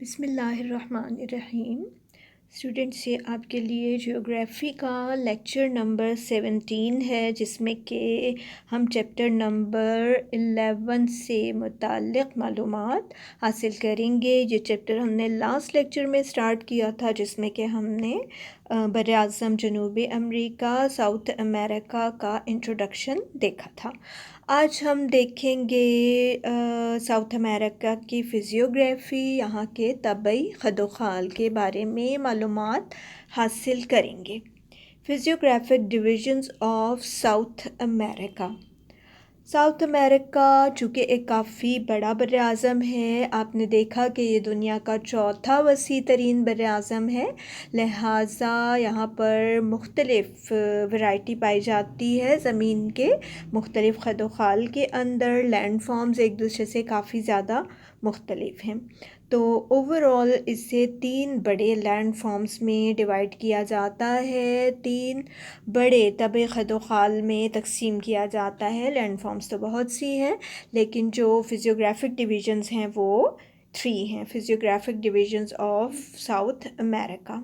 बिस्मिल्लाहिर्रहमानिर्रहीम। स्टूडेंट्स, ये आपके लिए ज्योग्राफ़ी का लेक्चर नंबर 17 है, जिसमें कि हम चैप्टर नंबर 11 से मुताल्लिक़ मालूमात हासिल करेंगे। ये चैप्टर हमने लास्ट लेक्चर में स्टार्ट किया था, जिसमें कि हमने बरआज़म जनूबी अमेरिका, साउथ अमेरिका का इंट्रोडक्शन देखा था। आज हम देखेंगे साउथ अमेरिका की फ़िज़ियोग्राफ़ी, यहाँ के तबई खदोखाल के बारे में मालूमात हासिल करेंगे। Physiographic divisions of South America. South America चूँकि एक काफ़ी बड़ा बरआज़म है, आपने देखा कि ये दुनिया का चौथा वसी तरीन बरआज़म है, लिहाजा यहाँ पर मुख्तलिफ़ वैरायटी पाई जाती है। ज़मीन के मुख्तलिफ़ खदोखाल के अंदर लैंड फॉर्म्स एक दूसरे से काफ़ी ज़्यादा मुख्तलिफ़ हैं। तो ओवरऑल इसे 3 बड़े लैंड फॉर्म्स में डिवाइड किया जाता है, 3 बड़े तबे खदोखाल में तकसीम किया जाता है। लैंड फॉर्म्स तो बहुत सी हैं, लेकिन जो फिजियोग्राफिक डिविजन्स हैं वो 3 हैं। Physiographic divisions of South America.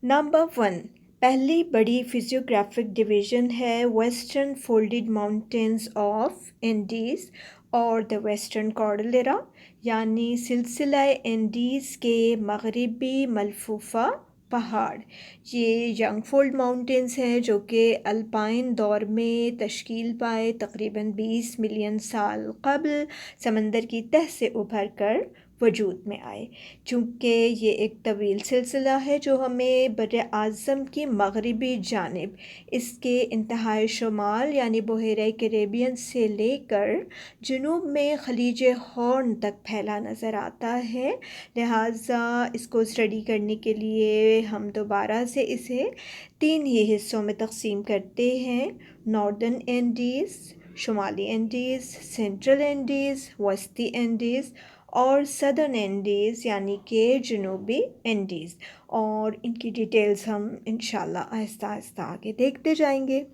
Number 1, पहली बड़ी फिजियोग्राफिक डिवीज़न है western folded mountains of Andes और द वेस्टर्न कॉर्डिलेरा, यानी सिलसिला एंडीज़ के मगरिबी मलफूफ़ा पहाड़। ये यंग फोल्ड माउंटेन्स हैं जो कि अल्पाइन दौर में तश्कील पाए, तकरीबन 20 मिलियन साल कबल समंदर की तह से उभर कर वजूद में आए। चूँकि ये एक तवील सिलसिला है जो हमें बर आज़म की मगरिबी जानिब इसके इंतहाई शुमाल यानी बहरे कैरेबियन से लेकर जुनूब में खलीज हॉर्न तक फैला नज़र आता है। लिहाजा इसको स्टडी करने के लिए हम दोबारा से इसे 3 ही हिस्सों में तकसीम करते हैं: नॉर्दर्न एंडीज़, शुमाली एंडीज़, सेंट्रल एंडीज़, वस्ती एंडीज़ और सदर्न एंडीज़ यानी कि जनूबी एंडीज़। और इनकी डिटेल्स हम इंशाल्लाह आहिस्ता आहिस्ता आगे देखते जाएंगे।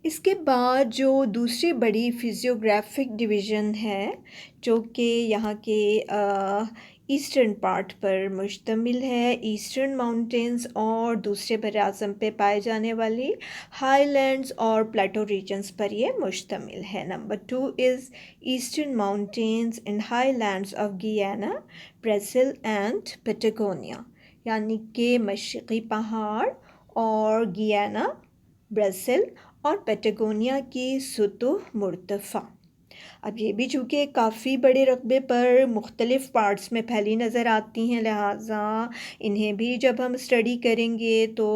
इसके बाद जो दूसरी बड़ी फिजियोग्राफिक डिवीज़न है, जो कि यहाँ के ईस्टर्न पार्ट पर मुश्तमिल है, ईस्टर्न माउंटेन्स और दूसरे बराज़म पे पाए जाने वाली हाईलैंड्स और प्लेटो रीजन्स पर ये मुश्तमिल है। Number 2 is eastern mountains and highlands of Guiana, Brazil and Patagonia, यानी कि मशरक़ी पहाड़ और गियाना, ब्राज़ील और पैटागोनिया की सतह मुर्तफ़ा। अब ये भी चूँकि काफ़ी बड़े रकबे पर मुख्तलिफ़ पार्ट्स में फैली नज़र आती हैं, लिहाजा इन्हें भी जब हम स्टडी करेंगे तो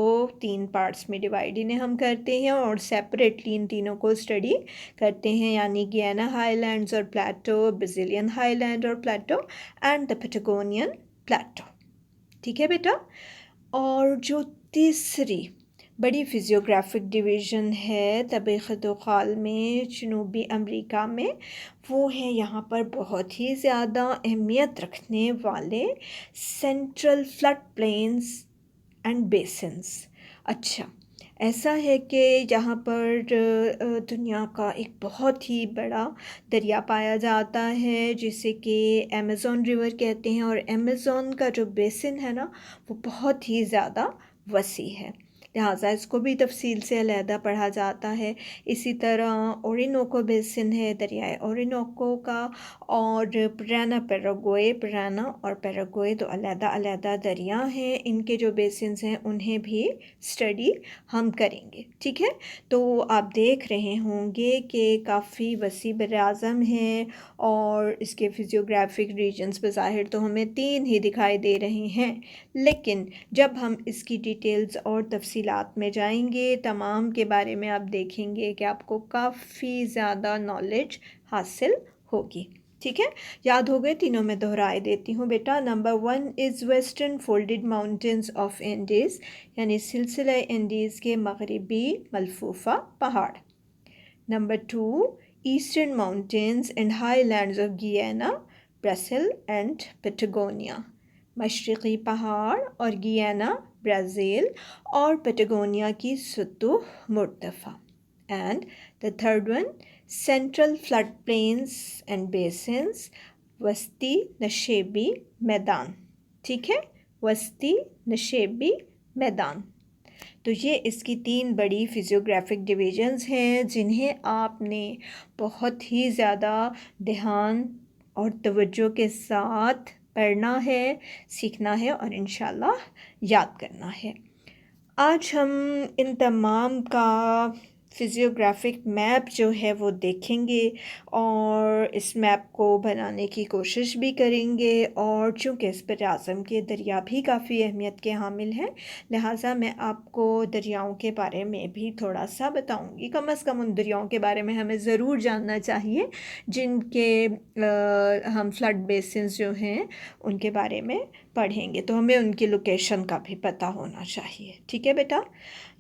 3 पार्ट्स में डिवाइड इन्हें हम करते हैं और सेपरेटली इन तीनों को स्टडी करते हैं, यानी गियाना हाईलैंड्स और प्लेटो, ब्राज़ीलियन हाईलैंड और प्लेटो एंड द पैटागोनियन प्लेटो। ठीक है बेटा। और जो तीसरी बड़ी फिजियोग्राफिक डिवीज़न है तबे खदोखाल में जनूबी अमेरिका में, वो है यहाँ पर बहुत ही ज़्यादा अहमियत रखने वाले central flood plains and basins. अच्छा, ऐसा है कि यहाँ पर दुनिया का एक बहुत ही बड़ा दरिया पाया जाता है जिसे कि अमेज़न रिवर कहते हैं, और अमेज़न का जो बेसिन है ना वो बहुत ही ज़्यादा वसी है, लिहाजा इसको भी तफसील से अलहदा पढ़ा जाता है। इसी तरह ओरिनोको बेसिन है, दरियाए ओरिनोको का, और पराना और पैराग्वे तो अलहदा अलहदा दरिया हैं। इनके जो बेसिन्स हैं उन्हें भी स्टडी हम करेंगे। ठीक है, तो आप देख रहे होंगे कि काफ़ी वसी बराज़म है और इसके फिजियोग्राफिक रीजन्स बज़ाहिर तो हमें 3 ही दिखाई दे रहे हैं, लेकिन जब हम इसकी डिटेल्स और तफसीलात में जाएंगे तमाम के बारे में आप देखेंगे कि आपको काफ़ी ज़्यादा नॉलेज हासिल होगी। ठीक है, याद हो गए? तीनों में दोहराए देती हूँ बेटा। Number 1 is western folded mountains of Andes, यानी सिलसिला एंडीज़ के मगरिबी मलफूफ़ा पहाड़। Number 2, eastern mountains and highlands of Guiana, Brazil and Patagonia, मशरक़ी पहाड़ और गियाना, ब्राज़ील और पैटागोनिया की सतह मुर्तफ़ा। And the third one, central flood plains and basins, वस्ती नशेबी मैदान, ठीक है, वस्ती नशेबी मैदान। तो ये इसकी 3 बड़ी फिजियोग्राफिक डिवीजन्स हैं जिन्हें आपने बहुत ही ज़्यादा ध्यान और तवज्जो के साथ पढ़ना है, सीखना है और इंशाल्लाह याद करना है। आज हम इन तमाम का फिजियोग्राफिक मैप जो है वो देखेंगे और इस मैप को बनाने की कोशिश भी करेंगे। और चूँकि इस पर आज़म के दरिया भी काफ़ी अहमियत के हामिल हैं, लिहाजा मैं आपको दरियाओं के बारे में भी थोड़ा सा बताऊंगी। कम से कम उन दरियाओं के बारे में हमें ज़रूर जानना चाहिए जिनके हम फ्लड बेसिन्स जो हैं उनके बारे में पढ़ेंगे, तो हमें उनकी लोकेशन का भी पता होना चाहिए। ठीक है बेटा,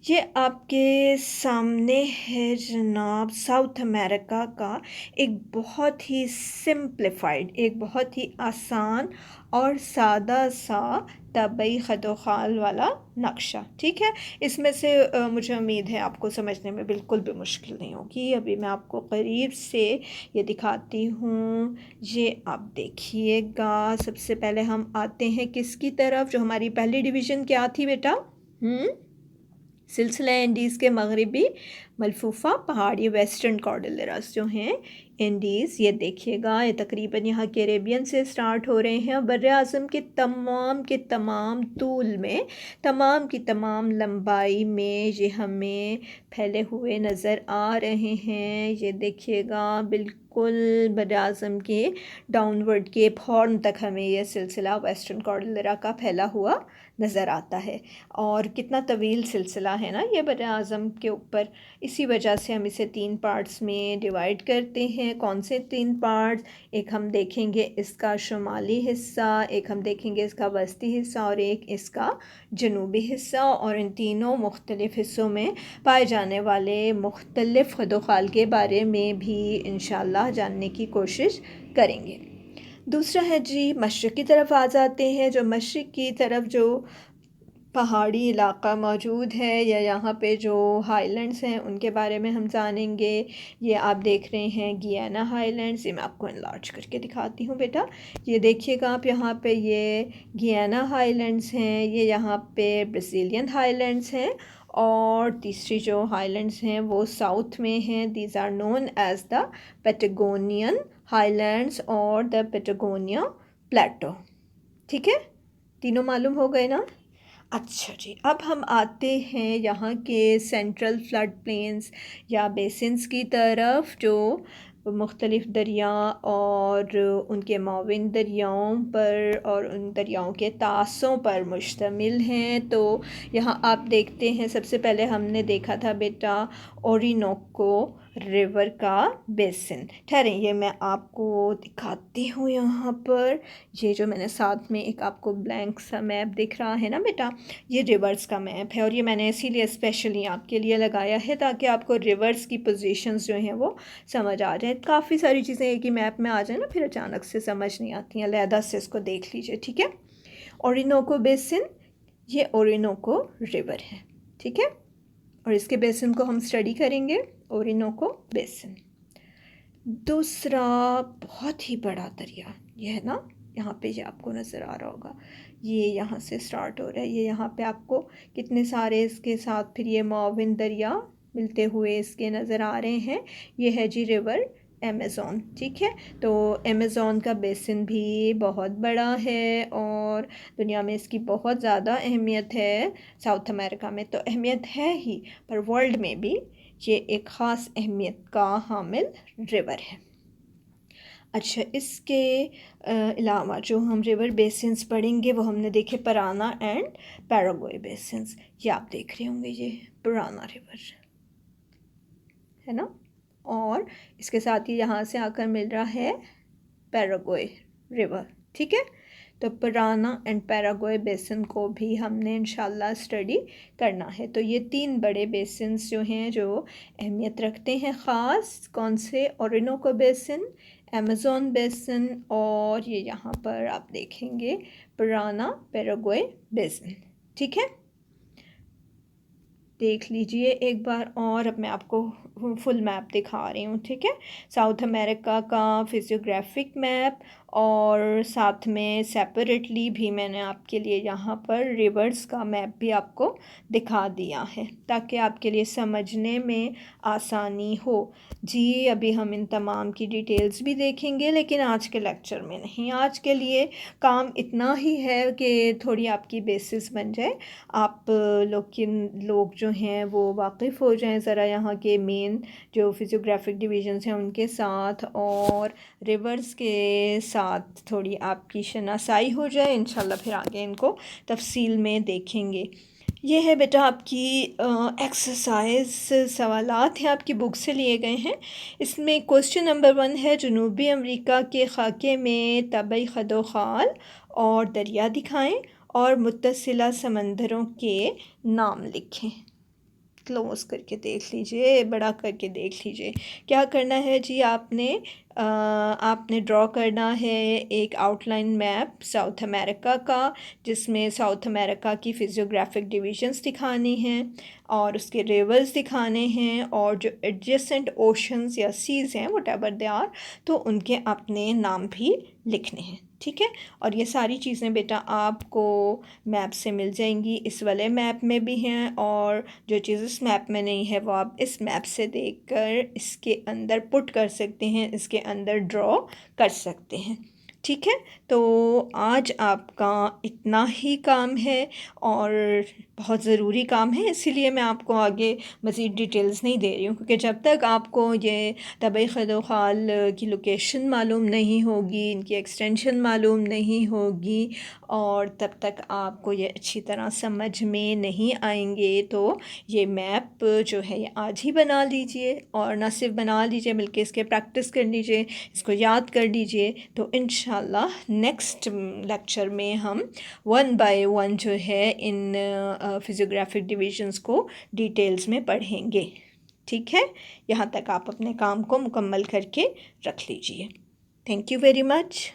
ये आपके सामने है जनाब साउथ अमेरिका का एक बहुत ही सिंप्लीफाइड, एक बहुत ही आसान और सादा सा तबई खतोखाल वाला नक्शा। ठीक है, इसमें से मुझे उम्मीद है आपको समझने में बिल्कुल भी मुश्किल नहीं होगी। अभी मैं आपको करीब से ये दिखाती हूँ, ये आप देखिएगा। सबसे पहले हम आते हैं किसकी तरफ, जो हमारी पहली डिवीज़न क्या थी बेटा? सिलसिला एंडीज़ के मगरबी मलफूफ़ा पहाड़ी वेस्टर्न कॉर्डिलेरास जो हैं इंडीज़, ये देखिएगा, ये तकरीबन यहाँ कैरेबियन से स्टार्ट हो रहे हैं और बर्रे आज़म के तमाम तूल में, तमाम की तमाम लंबाई में ये हमें फैले हुए नज़र आ रहे हैं। ये देखिएगा बिल्कुल बर्रे आज़म के डाउनवर्ड केप हॉर्न तक हमें यह सिलसिला वेस्टर्न कॉर्डिलेरा का फैला हुआ नज़र आता है। और कितना तवील सिलसिला है ना ये बर्रे आज़म के ऊपर। इसी वजह से हम इसे 3 पार्ट्स में डिवाइड करते हैं। कौन से 3 पार्ट्स? एक हम देखेंगे इसका शुमाली हिस्सा, एक हम देखेंगे इसका वस्ती हिस्सा और एक इसका जनूबी हिस्सा। और इन तीनों मुख्तलिफ़ हिस्सों में पाए जाने वाले मुख्तलिफ़ खदोखाल के बारे में भी इंशाअल्लाह जानने की कोशिश करेंगे। दूसरा है जी मशरिक़ की तरफ आ जाते हैं। जो मशरिक़ की तरफ जो पहाड़ी इलाका मौजूद है या यहाँ पे जो हाईलैंड्स हैं उनके बारे में हम जानेंगे। ये आप देख रहे हैं गियाना हाईलैंड्स, ये मैं आपको एनलार्ज करके दिखाती हूँ बेटा। ये देखिएगा आप, यहाँ पे ये गियाना हाईलैंड्स हैं, ये यहाँ पे ब्राज़ीलियन हाईलैंड्स हैं और तीसरी जो हाईलैंड्स हैं वो साउथ में हैं। These are known as the Patagonian highlands और द पैटागोनिया प्लेटो। ठीक है, तीनों मालूम हो गए ना? अच्छा जी, अब हम आते हैं यहाँ के सेंट्रल फ्लड प्लेन्स या बेसिन्स की तरफ, जो मुख्तलिफ़ दरिया और उनके माविन दरियाओं पर और उन दरियाओं के तासों पर मुश्तमिल हैं। तो यहाँ आप देखते हैं, सबसे पहले हमने देखा था बेटा ओरिनोको रिवर का बेसिन। ठहरें, ये मैं आपको दिखाती हूँ यहाँ पर। ये जो मैंने साथ में एक आपको ब्लैंक सा मैप दिख रहा है ना बेटा, ये रिवर्स का मैप है और ये मैंने इसीलिए स्पेशली आपके लिए लगाया है ताकि आपको रिवर्स की पोजीशंस जो हैं वो समझ आ जाए। काफ़ी सारी चीज़ें एक ही मैप में आ जाए ना, फिर अचानक से समझ नहीं आती हैं। अलहदा से इसको देख लीजिए, ठीक है। ओरिनोको बेसिन, ये ओरिनोको रिवर है, ठीक है, और इसके बेसिन को हम स्टडी करेंगे, ओरिनोको बेसिन। दूसरा बहुत ही बड़ा दरिया, ये है ना, यहाँ पे ये आपको नज़र आ रहा होगा, ये यहाँ से स्टार्ट हो रहा है, ये यहाँ पे आपको कितने सारे इसके साथ फिर ये माविन दरिया मिलते हुए इसके नज़र आ रहे हैं। ये है जी रिवर अमेज़न, ठीक है। तो अमेज़न का बेसिन भी बहुत बड़ा है और दुनिया में इसकी बहुत ज़्यादा अहमियत है। साउथ अमेरिका में तो अहमियत है ही, पर वर्ल्ड में भी ये एक ख़ास अहमियत का हामिल रिवर है। अच्छा, इसके अलावा जो हम रिवर बेसिन्स पढ़ेंगे वो हमने देखे पराना एंड पैराग्वे बेसिन्स। ये आप देख रहे होंगे, ये पराना रिवर है ना, और इसके साथ ही यहाँ से आकर मिल रहा है पैराग्वे रिवर, ठीक है। तो पराना एंड पैराग्वे बेसिन को भी हमने इंशाल्लाह स्टडी करना है। तो ये 3 बड़े बेसिन्स जो हैं जो अहमियत रखते हैं ख़ास, कौन से? ओरिनोको बेसिन, अमेज़न बेसिन और ये यहाँ पर आप देखेंगे पराना पैराग्वे बेसिन, ठीक है। देख लीजिए एक बार और, अब मैं आपको फुल मैप दिखा रही हूँ, ठीक है। साउथ अमेरिका का फिजियोग्राफिक मैप और साथ में सेपरेटली भी मैंने आपके लिए यहाँ पर रिवर्स का मैप भी आपको दिखा दिया है ताकि आपके लिए समझने में आसानी हो। जी अभी हम इन तमाम की डिटेल्स भी देखेंगे, लेकिन आज के लेक्चर में नहीं। आज के लिए काम इतना ही है कि थोड़ी आपकी बेसिस बन जाए, आप लोग जो हैं वो वाकिफ़ हो जाएं ज़रा यहाँ के मेन जो फिजियोग्राफिक डिवीजन्स हैं उनके साथ, और रिवर्स के साथ थोड़ी आपकी शनासाई हो जाए। इंशाल्लाह फिर आगे इनको तफसील में देखेंगे। ये है बेटा आपकी एक्सरसाइज सवालात हैं, आपकी बुक से लिए गए हैं। इसमें क्वेश्चन नंबर 1 है, जनूबी अमेरिका के खाके में तबई खदोखाल और दरिया दिखाएं और मुत्तसिला समंदरों के नाम लिखें। क्लोज करके देख लीजिए, बड़ा करके देख लीजिए। क्या करना है जी, आपने ड्रॉ करना है एक आउटलाइन मैप साउथ अमेरिका का, जिसमें साउथ अमेरिका की फिजियोग्राफिक डिविजन्स दिखानी हैं और उसके रिवर्स दिखाने हैं, और जो एडजेसेंट ओशंस या सीज़ हैं व्हाटएवर दे आर, तो उनके अपने नाम भी लिखने हैं। ठीक है, और ये सारी चीज़ें बेटा आपको मैप से मिल जाएंगी। इस वाले मैप में भी हैं, और जो चीज़ इस मैप में नहीं है वो आप इस मैप से देखकर इसके अंदर पुट कर सकते हैं, इसके अंदर ड्रॉ कर सकते हैं। ठीक है, तो आज आपका इतना ही काम है और बहुत ज़रूरी काम है, इसीलिए मैं आपको आगे मज़ीद डिटेल्स नहीं दे रही हूँ, क्योंकि जब तक आपको ये तबई खदोखाल की लोकेशन मालूम नहीं होगी, इनकी एक्सटेंशन मालूम नहीं होगी, और तब तक आपको ये अच्छी तरह समझ में नहीं आएंगे। तो ये मैप जो है ये आज ही बना लीजिए, और ना सिर्फ बना लीजिए बल्कि इसके प्रैक्टिस कर लीजिए, इसको याद कर लीजिए। तो इंशाल्लाह नेक्स्ट लेक्चर में हम 1 बाय 1 जो है इन फिजियोग्राफिक डिविजन्स को डिटेल्स में पढ़ेंगे। ठीक है, यहाँ तक आप अपने काम को मुकम्मल करके रख लीजिए। Thank you very much.